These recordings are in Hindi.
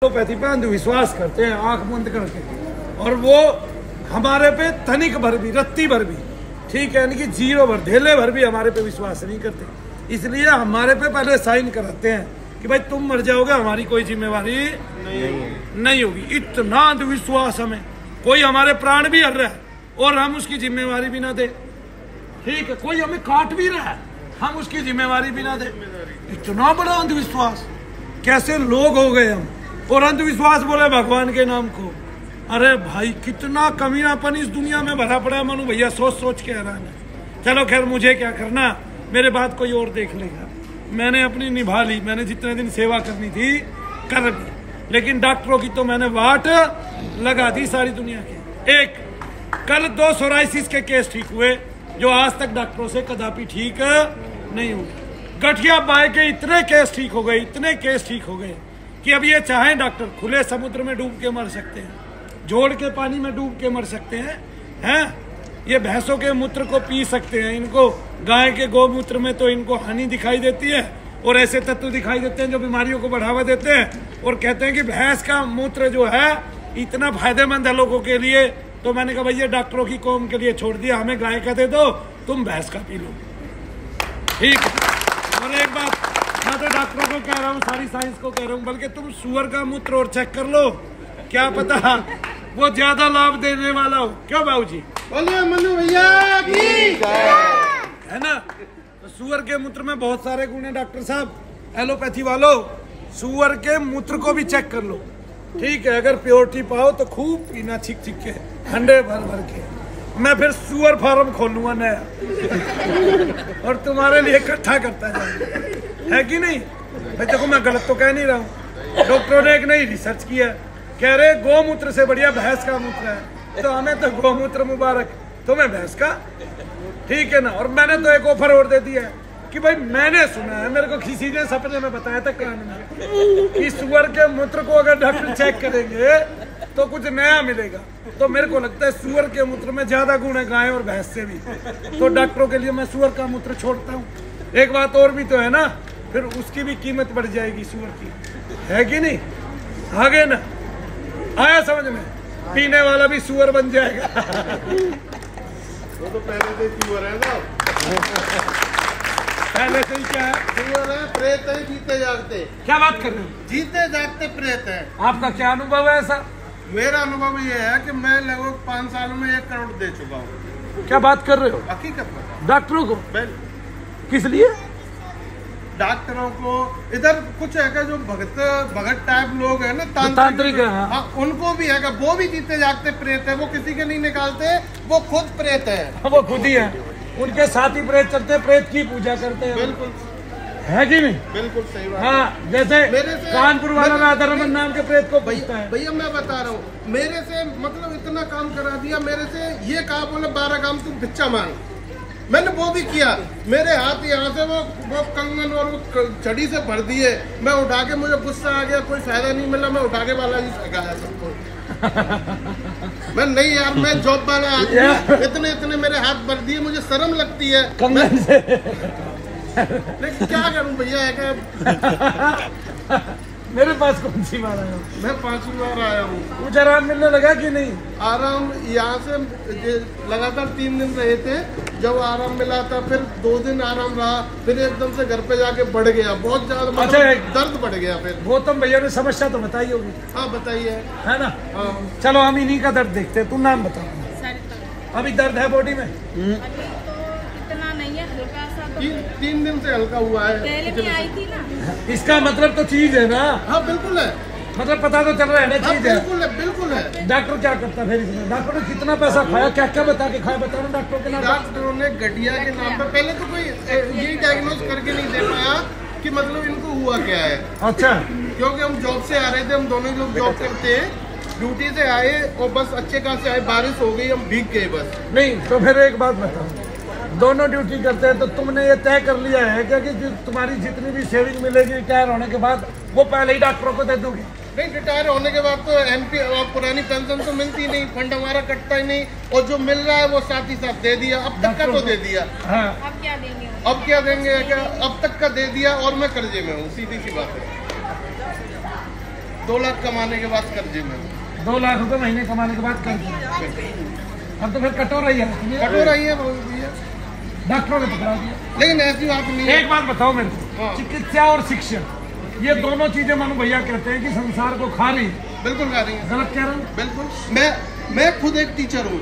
एलोपैथी पे अंधविश्वास करते हैं आंख बंद करके, और वो हमारे पे तनिक भर भी, रत्ती भर भी, ठीक है, यानी कि जीरो भर, ढेले भर भी हमारे पे विश्वास नहीं करते। इसलिए हमारे पे पहले साइन कराते हैं कि भाई तुम मर जाओगे, हमारी कोई जिम्मेवारी नहीं होगी। इतना अंधविश्वास हमें, कोई हमारे प्राण भी हर रहा है और हम उसकी जिम्मेवारी भी ना दे, ठीक है, कोई हमें काट भी रहा है, हम उसकी जिम्मेवारी भी ना दे। इतना बड़ा अंधविश्वास, कैसे लोग हो गए हम। और अंधविश्वास बोले भगवान के नाम को। अरे भाई कितना कमीनापन इस दुनिया में भरा पड़ा है। मनु भैया सोच सोच के हैरान है। चलो खैर, मुझे क्या करना, मेरे बात कोई और देख लेगा। मैंने अपनी निभा ली, मैंने जितने दिन सेवा करनी थी कर ली, लेकिन डॉक्टरों की तो मैंने वाट लगा दी सारी दुनिया की। एक कल 2 सोराइसिस के केस ठीक हुए जो आज तक डॉक्टरों से कदापि ठीक नहीं हुए। गठिया बाय के इतने केस ठीक हो गए, इतने केस ठीक हो गए कि अब ये चाहे डॉक्टर खुले समुद्र में डूब के मर सकते हैं, जोड़ के पानी में डूब के मर सकते हैं, ये भैंसों के मूत्र को पी सकते हैं, इनको गाय के गोमूत्र में तो इनको हानि दिखाई देती है और ऐसे तत्व दिखाई देते हैं जो बीमारियों को बढ़ावा देते हैं, और कहते हैं कि भैंस का मूत्र जो है इतना फायदेमंद है लोगों के लिए। तो मैंने कहा भैया डॉक्टरों की कौम के लिए छोड़ दिया, हमें गाय का दे दो, तुम भैंस का पी लो, ठीक है। और एक बात मैं तो डॉक्टरों को कह रहा हूँ, सारी साइंस को कह रहा हूँ, बल्कि तुम सुअर का मूत्र और चेक कर लो, क्या पता वो ज्यादा लाभ देने वाला हो। क्यों बाबूजी? बोलिए मनु भैया की है ना। तो सुअर के मूत्र में बहुत सारे गुण है डॉक्टर साहब। एलोपैथी वालों, सुअर के मूत्र को भी चेक कर लो, ठीक है। अगर प्योरिटी पाओ तो खूब पीना, छिक छिक के, हंडे भर भर के। मैं फिर सुअर फार्म खोलूंगा नया और तुम्हारे लिए इकट्ठा करता जाऊंगा, है कि नहीं भाई? देखो मैं गलत तो कह नहीं रहा हूँ, डॉक्टरों ने एक नई रिसर्च किया, कह रहे गोमूत्र से बढ़िया भैंस का मूत्र है, तो हमें तो गोमूत्र मुबारक, तुम्हें भैंस का, ठीक है ना। और मैंने तो एक ऑफर और दे दिया है कि भाई मैंने सुना है, मेरे को किसी ने सपने में बताया था कान में, कि सुअर के मूत्र को अगर डॉक्टर चेक करेंगे तो कुछ नया मिलेगा। तो मेरे को लगता है सुअर के मूत्र में ज्यादा गुण है गाय और भैंस से भी, तो डॉक्टरों के लिए मैं सुअर का मूत्र छोड़ता हूँ। एक बात और भी तो है ना, फिर उसकी भी कीमत बढ़ जाएगी सुअर की, है कि नहीं? आगे ना आया समझ में, पीने वाला भी सुअर बन जाएगा। वो तो पहले से सुअर है ना, पहले से ही क्या है, सुअर है, प्रेत है, जीते जागते। क्या बात कर रहे हो? जीते जागते प्रेत है। आपका क्या अनुभव है ऐसा? मेरा अनुभव ये है कि मैं लगभग 5 साल में 1 करोड़ दे चुका हूँ। क्या बात कर रहे हो? हकीकत में डॉक्टरों को? किस लिए? डॉक्टरों को इधर कुछ है जो भगत टाइप लोग है ना, तांत्रिक है, हाँ, उनको भी है, वो भी जीते जागते प्रेत है, वो किसी के नहीं निकालते, वो खुद प्रेत है, वो खुद ही है, उनके साथ ही प्रेत चलते, प्रेत की पूजा करते हैं। बिल्कुल, है कि नहीं? बिल्कुल सही बात। हाँ, जैसे कानपुर वाला राधारमन नाम के प्रेत को पूछता है। भैया मैं बता रहा हूँ, मेरे से मतलब इतना काम करा दिया, मेरे से ये कहा, बोले 12 काम तू भिक्षा मांग, मैंने वो भी किया। मेरे हाथ यहाँ से वो कंगन और वो छड़ी से भर दिए, मैं उठा के, मुझे गुस्सा आ गया, कोई फायदा नहीं मिला, मैं उठा के बालाजी फेंकाया सबको। मैं नहीं यार, मैं जॉब वाला आदमी, इतने मेरे हाथ भर दिए, मुझे शर्म लगती है कंगन से। लेकिन क्या करूं भैया, है मेरे पास कौन सी बार आया? मैं 5वीं बार आया हूँ। कुछ आराम मिलने लगा कि नहीं? आराम यहाँ से लगातार 3 दिन रहे थे, जब आराम मिला था, फिर 2 दिन आराम रहा, फिर एकदम से घर पे जाके बढ़ गया, बहुत ज्यादा, मतलब दर्द बढ़ गया। फिर गौतम भैया ने समस्या तो बताई होगी। हाँ बताइए, है ना? हाँ। चलो हम इन्हीं का दर्द देखते हैं, तुम नाम बताओ। अभी दर्द है बॉडी में? इतना नहीं है, हल्का सा। 3 दिन से हल्का हुआ है। पहले भी आई थी ना। इसका मतलब तो चीज है ना? हाँ बिल्कुल है, मतलब पता तो चल रहा है ना, चीज है। बिल्कुल है, बिल्कुल है। डॉक्टर क्या करता है फिर इसमें? डॉक्टर ने कितना पैसा खाया, क्या क्या बता के खाया, बताओ ना डॉक्टरों के नाम। डॉक्टरों ने गठिया के नाम पर पहले तो कोई यही डायग्नोज करके नहीं दे पाया कि मतलब इनको हुआ क्या है। अच्छा, क्योंकि हम जॉब से आ रहे थे, हम दोनों लोग जॉब करते हैं, ड्यूटी से आए और बस अच्छे खासे आए, बारिश हो गई, हम भीग गए बस। नहीं तो फिर एक बात बताओ, दोनों ड्यूटी करते हैं तो तुमने ये तय कर लिया है क्या कि तुम्हारी जितनी भी सेविंग मिलेगी रिटायर होने के बाद, वो पहले ही डॉक्टरों को दे दोगे? नहीं, रिटायर होने के बाद तो एमपी और पुरानी पेंशन तो मिलती नहीं, फंड हमारा कटता ही नहीं, और जो मिल रहा है वो साथ ही साथ दे दिया, अब तक का तो दे दिया। हाँ। अब क्या देंगे? अब क्या देंगे क्या, अब तक का दे दिया और मैं कर्जे में हूँ, सीधी सी बात है। 2 लाख कमाने के बाद कर्जे में। 2 लाख रुपए महीने कमाने के बाद कर अब तो फिर कटोरा ही है, कटोरा ही है भैया, डॉक्टरों ने पकड़ा दिया। लेकिन ऐसी बात नहीं है। एक बात बताओ मेरे को, हाँ। चिकित्सा और शिक्षा ये दोनों चीजें मनु भैया कहते हैं कि संसार को खा रही है, बिल्कुल खा रही है, गलत कह रहा हूँ? बिल्कुल। मैं खुद एक टीचर हूँ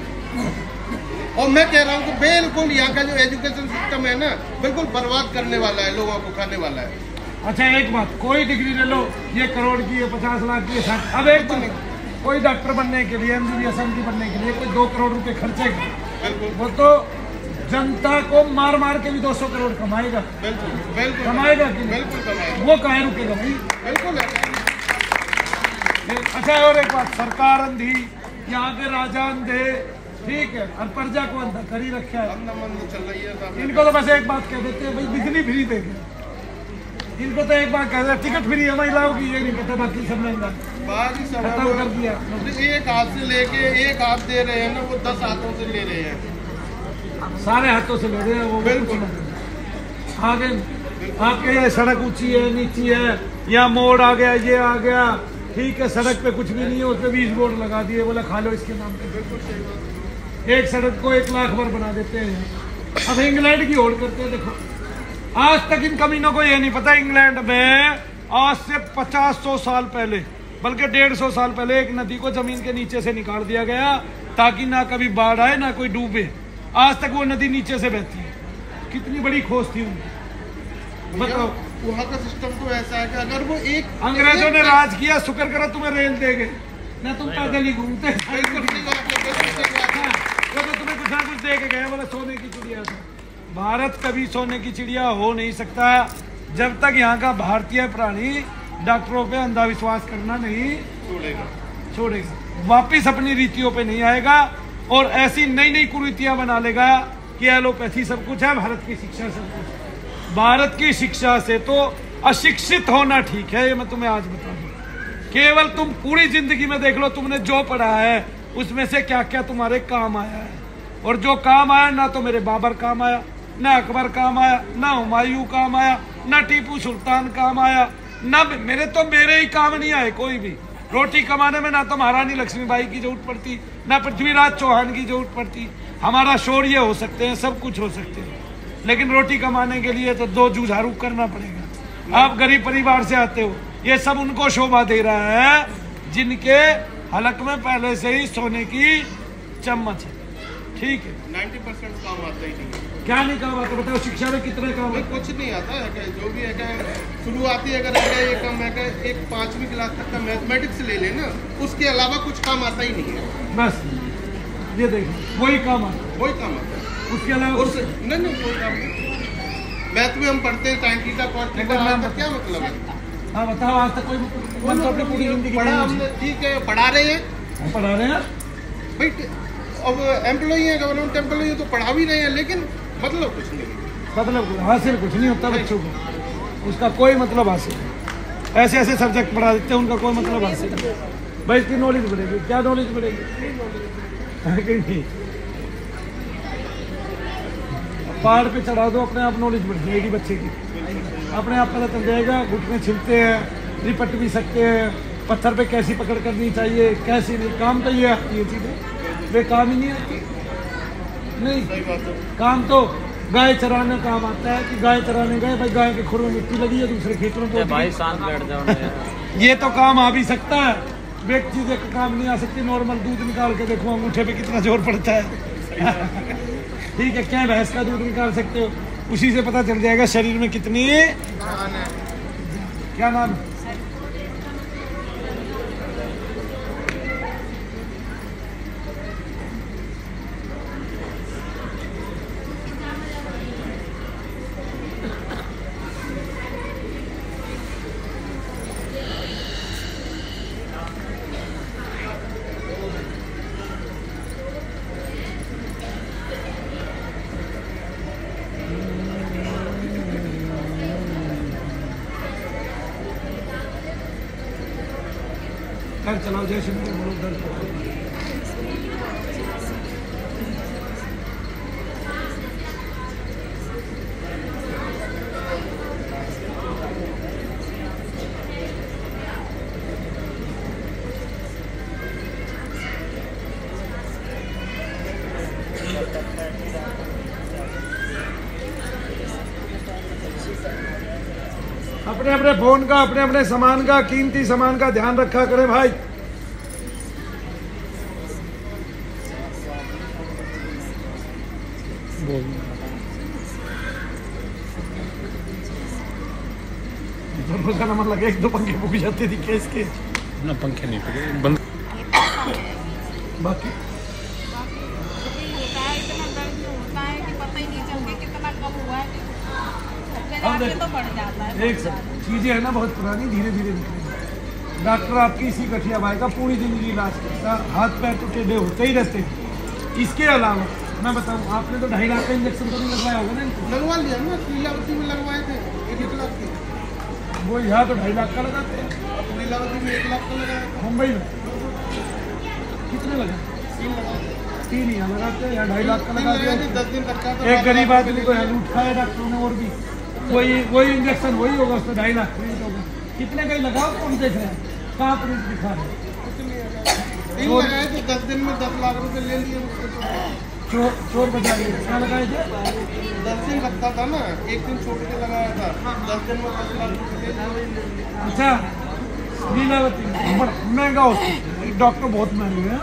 और मैं कह रहा हूँ कि बिल्कुल यहाँ का जो एजुकेशन सिस्टम है ना, बिल्कुल बर्बाद करने वाला है, लोगों को खाने वाला है। अच्छा एक बात, कोई डिग्री ले लो, ये करोड़ की है, 50 लाख की है, 60। अब एक बात, कोई डॉक्टर बनने के लिए, MBBS MD बनने के लिए कोई 2 करोड़ रुपए खर्चेगा, बिल्कुल। वो तो जनता को मार मार के भी 200 करोड़ कमाएगा, बिल्कुल बिल्कुल कमाएगा कि नहीं? बिल्कुल कमाएगा, वो कहाँ रुकेगा भाई? बिल्कुल है। अच्छा और एक बात, सरकार अंधी, यहाँ के राजा अंधे, ठीक है, और प्रजा को अंधा कर ही रखा है। अंधामंद चल रही है साहब। इनको तो बस एक बात कह देते हैं भाई बिजली फ्री देंगे, इनको तो एक बात कह देते टिकट फ्री है महिलाओं की, ये नहीं कहते बाकी सब महंगा बाकी सब खत्म कर दिया। एक हाथ से लेके एक हाथ दे रहे हैं ना, वो 10 हाथों से ले रहे हैं, सारे हाथों से ले रहे हैं वो, बिल्कुल। आगे आपके यहाँ सड़क ऊंची है नीची है, यहाँ मोड़ आ गया, ये आ गया, ठीक है, सड़क पे कुछ भी नहीं है, उसपे 20 बोर्ड लगा दिए, बोला खा लो इसके नाम पे। एक सड़क को 1 लाख बार बना देते हैं। अब इंग्लैंड की होड़ करते हैं, देखो आज तक इन कमीनों को ये नहीं पता, इंग्लैंड में आज से 50-100 साल पहले, बल्कि 150 साल पहले एक नदी को जमीन के नीचे से निकाल दिया गया ताकि ना कभी बाढ़ आए ना कोई डूबे। आज तक वो नदी नीचे से बहती है, कितनी बड़ी खोज थी उनकी, बताओ। वहाँ का सिस्टम तो ऐसा है कि अगर वो एक अंग्रेजों ने राज किया, शुक्र करो तुम्हें रेल दे गए, ना तुम पैदल ही घूमते। बिल्कुल सही बात है, बिल्कुल सही बात है। वो तो तुम्हें कुछ ना कुछ दे के गए, बोला सोने की चिड़िया था। भारत कभी सोने की चिड़िया हो नहीं सकता जब तक यहाँ का भारतीय प्राणी डॉक्टरों पे अंधविश्वास करना नहीं छोड़ेगा, वापिस अपनी रीतियों पे नहीं आएगा और ऐसी नई नई कुरीतियां बना लेगा कि एलोपैथी सब कुछ है, भारत की शिक्षा सब कुछ। भारत की शिक्षा से तो अशिक्षित होना ठीक है, ये मैं तुम्हें आज बता दूं। केवल तुम पूरी जिंदगी में देख लो तुमने जो पढ़ा है उसमें से क्या क्या तुम्हारे काम आया है, और जो काम आया ना तो मेरे बाबर काम आया, ना अकबर काम आया, ना हुमायूं काम आया, ना टीपू सुल्तान काम आया, ना मेरे ही काम नहीं आए कोई भी। रोटी कमाने में ना तो महारानी लक्ष्मीबाई की जरूरत पड़ती, ना पृथ्वीराज चौहान की जरूरत पड़ती। हमारा शौर्य हो सकते हैं, सब कुछ हो सकते हैं, लेकिन रोटी कमाने के लिए तो 2 जुझारू करना पड़ेगा। आप गरीब परिवार से आते हो, ये सब उनको शोभा दे रहा है जिनके हलक में पहले से ही सोने की चम्मच है, ठीक है। 90% काम आता ही नहीं। क्या नहीं काम आता बताओ, शिक्षा में कितने काम है? कुछ नहीं आता है कि जो भी है कि शुरुआती अगर है ये काम है कि एक 5वीं क्लास तक का मैथमेटिक्स ले लेना, उसके अलावा कुछ काम आता ही नहीं है। बस ये देखो वही काम आता है, वही काम आता है, उसके अलावा नहीं कोई काम नहीं। मैथ में हम पढ़ते हैं साइन थीटा कॉस थीटा, आपका क्या मतलब है? हाँ बताओ, आज तक कोई मतलब अपनी पूरी जिंदगी पढ़ा हमने, ठीक है, पढ़ा रहे हैं, पढ़ा रहे हैं भाई। अब एम्प्लॉई है, गवर्नमेंट एम्प्लॉई है तो पढ़ा भी रहे हैं, लेकिन मतलब कुछ नहीं, मतलब हासिल कुछ नहीं होता बच्चों को, उसका कोई मतलब हासिल नहीं। ऐसे ऐसे सब्जेक्ट पढ़ा देते हैं, उनका कोई मतलब हासिल नहीं। भाई इसकी नॉलेज बढ़ेगी, क्या नॉलेज बढ़ेगी? पहाड़ पे चढ़ा दो, अपने आप नॉलेज बढ़ जाएगी बच्चे की, अपने आप पता चल जाएगा। घुटने छिलते हैं, रिपट भी सकते हैं, पत्थर पे कैसी पकड़ करनी चाहिए, कैसी नहीं। काम तो ये आती है चीजें, वे काम ही नहीं आती। नहीं, काम तो गाय चराने काम आता है कि गाय चराने गए, भाई गाय के खुर में मिट्टी लगी है, दूसरे खेत में भाई शांत बैठ जाओ। ये तो काम आ भी सकता है, एक चीज एक काम नहीं आ सकती। नॉर्मल दूध निकाल के देखो अंगूठे पे कितना जोर पड़ता है। ठीक है, क्या भैंस का दूध निकाल सकते हो, उसी से पता चल जाएगा शरीर में कितनी। क्या नाम है? कर चलाओ, जय श्री राम बोलो, दर्द अपने अपने फोन का, अपने अपने सामान का, कीमती सामान का ध्यान रखा करें भाई। का नंबर लगे, 1-2 पंखे फूक जाते थी केस के ना, पंखे नहीं फूके बंद। बाकी होता है, इतना दर्द होता है कि पता ही नहीं चलता कितना कम हुआ है, जाके तो बढ़ जाता है। एक सब चीजें है ना बहुत पुरानी, धीरे धीरे निकलेंगी। डॉक्टर आपकी इसी गठिया भाई का पूरी जिंदगी इलाज करता, हाथ पैर तो टेढ़े होते ही रहते हैं। इसके अलावा मैं बताऊं, आपने तो 2.5 लाख का इंजेक्शन तो नहीं लगवाया होगा ना इनको? लगवा लिया ना, लीलावती में लगवाए थे 1 लाख की। वो यहाँ तो 2.5 लाख का लगाते हैं, लीलावती में 1 लाख का लगाया। मुंबई में कितने लगा? 3 यहाँ लगाते हैं, यहाँ 2.5 लाख का लगाते हैं। 10 दिन रखा था। एक गरीब आदमी को यहाँ लूट खाया डॉक्टरों ने, और भी वही इंजेक्शन वही होगा, उसमें 2.5 लाख प्रिंट होगा। कितने का ही लगाओ, कौन देख रहे हैं, कहाँ प्रिंट दिखा रहे हैं? 3 लगाए थे, 10 दिन में 10 लाख रुपए ले लिए उससे। चोर बजा लिए, क्या लगाए थे? 10 दिन रखता था ना, 1 दिन छोड़ के लगाया था, 10 दिन में 10 लाख रुपए ले लिए। अच्छा, लीलावती महंगा हॉस्पिटल, डॉक्टर बहुत महंगे हैं।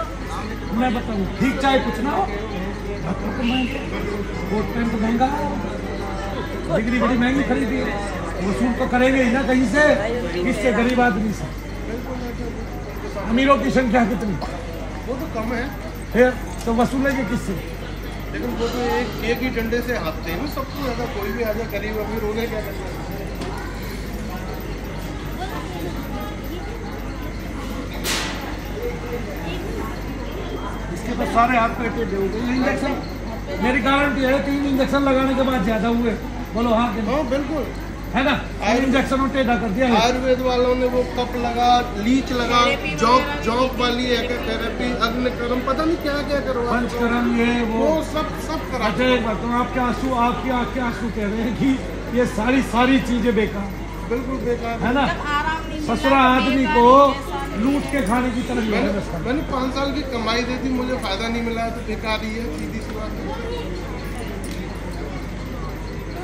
मैं बताऊँ, ठीक चाहे कुछ ना हो, डॉक्टर तो महंगे, कोट पैंट तो महंगा, डिग्री बड़ी महंगी खरीदी है, वसूल तो करेंगे ही ना कहीं से, इससे गरीब आदमी से। अमीरों की संख्या कितनी? वो तो कम है, फिर तो वसूलेंगे किससे? लेकिन वो तो एक ही डंडे से हाथते हैं ना सबको ज्यादा। कोई भी आजा गरीब अमीर हो गए, क्या करना है? इसके तो सारे हाथ पे टेढ़े हो गए। इंजेक्शन मेरी गारंटी है, 3 इंजेक्शन लगाने के बाद ज्यादा हुए। बोलो हाँ कि नहीं? हाँ बिल्कुल है ना, इंजेक्शन टेढ़ा कर दिया। आयुर्वेद वालों ने वो कप लगा, लीच लगा, जॉब वाली थेरेपी, अग्निकर्म, पता नहीं क्या क्या करवा, पंचकर्म, ये वो सब करा। अच्छा एक बात, तो आपके आँख के आंसू कह रहे हैं कि ये सारी चीजें बेकार, बिल्कुल बेकार है ना। जब आराम नहीं मिला, ससुरा आदमी को लूट के खाने की तरफ मैंने 5 साल की कमाई दी थी, मुझे फायदा नहीं मिला तो बेकार ही है, सीधी सी बात है।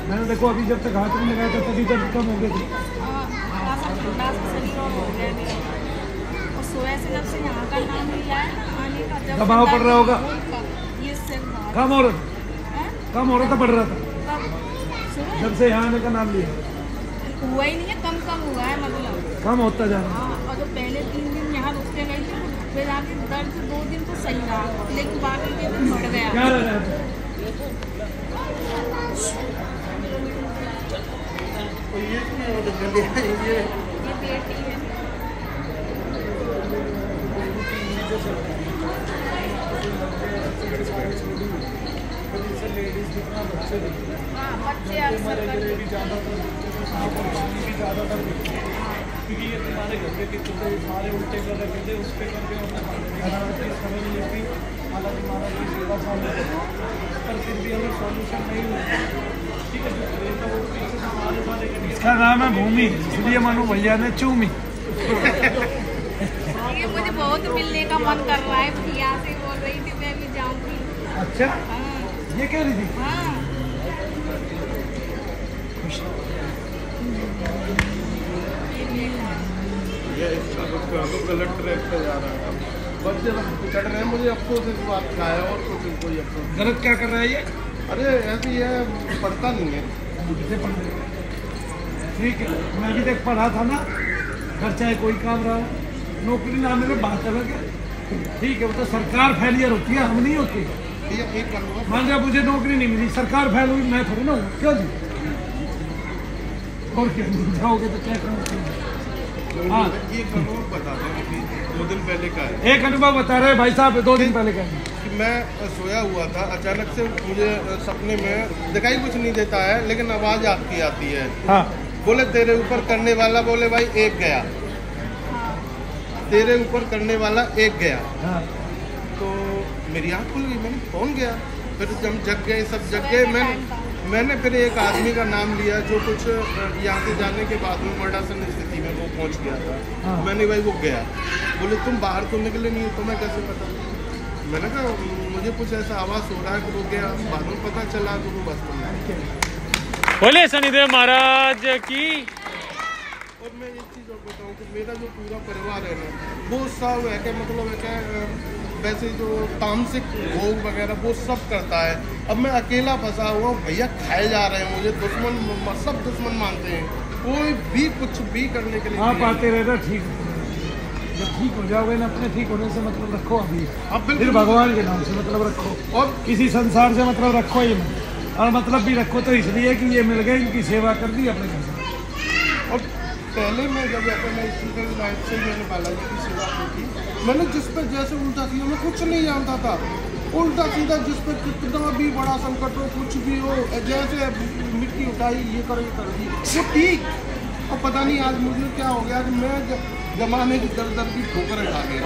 मैंने देखो अभी जब तक हाथ नहीं लगाया था तभी दर्द कम हो गए थे। थोड़ा सा ठंडा सा शरीर और हो गया मेरा, और सुबह से जब से यहाँ का नाम लिया है ना आने का, जब दबाव पड़ रहा होगा, ये सिर कम हो रहा था, बढ़ रहा था जब से यहाँ आने का नाम लिया? हुआ ही नहीं है, कम हुआ है, मतलब कम होता जा रहा है। हाँ, और जो पहले 3 दिन यहाँ रुकते गए थे, फिर आगे दर्द 2 दिन तो सही रहा, लेकिन बाकी के दिन बढ़ गया। क्या रह रहा है? ये बेटी है, हाँ बच्चे अक्सर क्योंकि ये तुम्हारे घर के कितने सारे उल्टे कर रखे थे, उस पर करके समझ नहीं थी, हालांकि हमारा कोई सेवा सामने पर फिर भी हमें सॉल्यूशन नहीं हुआ। ठीक है, इसका नाम है भूमि, इसलिए मनु भैया ने चूमी। ये मुझे बहुत मिलने का मन कर रहा है, भैया से बोल रही थी मैं भी जाऊंगी। अच्छा, हाँ ये कह रही थी? हाँ, गलत ट्रैक पे जा रहा है, बच्चे चढ़ रहे हैं, मुझे अफसोस इस बात का है, और कुछ कोई अफसोस। गलत क्या कर रहा है ये? अरे ऐसी है, पढ़ता नहीं है। ठीक है, मैं भी देख पढ़ा था ना, घर चाहे कोई काम रहा, नौकरी ना मिले बात अलग है। ठीक है, वो तो सरकार फेलियर होती है, हम नहीं होती। मान लिया मुझे नौकरी नहीं मिली, सरकार फेल हुई, मैं थोड़ी ना हूँ, क्यों जी? और क्या जाओगे तो क्या करोगे? हाँ, एक अनुभव बता दें, 2 दिन पहले का है। एक अनुभव बता रहे भाई साहब, 2 दिन पहले का है। कि मैं सोया हुआ था, अचानक से मुझे सपने में दिखाई कुछ नहीं देता है, लेकिन आवाज़ आपकी आती है। हाँ, बोले तेरे ऊपर करने वाला, बोले भाई एक गया, तेरे ऊपर करने वाला एक गया। हाँ, तो मेरी आँख खुल गई, मैंने कौन गया? फिर जब जग गए, सब जग गए, मैंने फिर एक आदमी का नाम लिया जो कुछ यहाँ से जाने के बाद में मर्डासन स्थिति में वो पहुँच गया था। हाँ। मैंने भाई वो गया, बोले तुम बाहर तो निकले नहीं, तो मैं कैसे पता? मैंने कहा मुझे कुछ ऐसा आवाज़ हो रहा है कि वो गया, बाद में पता चला तो वो बस तुम। बोले शनिदेव महाराज की। और मैं एक चीज़ और बताऊँ कि मेरा जो पूरा परिवार है ना, वो सब है क्या मतलब है क्या वैसे जो तामसिक भोग वगैरह वो सब करता है। अब मैं अकेला फंसा हुआ हूँ, भैया खाए जा रहे हैं मुझे, दुश्मन सब दुश्मन मानते हैं, कोई भी कुछ भी करने के लिए आप आते रहना, ठीक जब ठीक हो जाओगे ना, अपने ठीक होने से मतलब रखो अभी, अब फिर भगवान के नाम से मतलब रखो, और किसी संसार से मतलब रखो ही नहीं, और मतलब भी रखो तो इसलिए कि ये मिल गए, इनकी सेवा कर दी अपने घर से। और पहले मैं जब मैं स्टूडेंट लाइफ से मैंने बालाजी की सेवा की थी, मैंने जिस पर जैसे उल्टा सीधा मैं कुछ नहीं जानता था, उल्टा सीधा जिस पर कितना भी बड़ा संकट हो, कुछ भी हो, जैसे मिट्टी उठाई ये कर दी वो ठीक। और पता नहीं आज मुझे क्या हो गया कि मैं जमाने की दर की ठोकरें खा गया।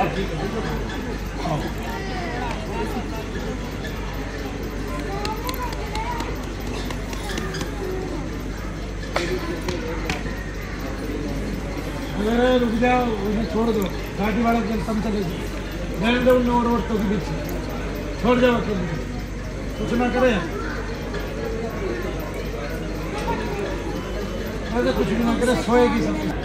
अरे रुक जाओ, उन्हें छोड़ दो, गाड़ी वाला कम चले जाओ, नो रोड तो बीच छोड़ जाओ, कुछ ना करे, कुछ भी ना करे, सोएगी सब।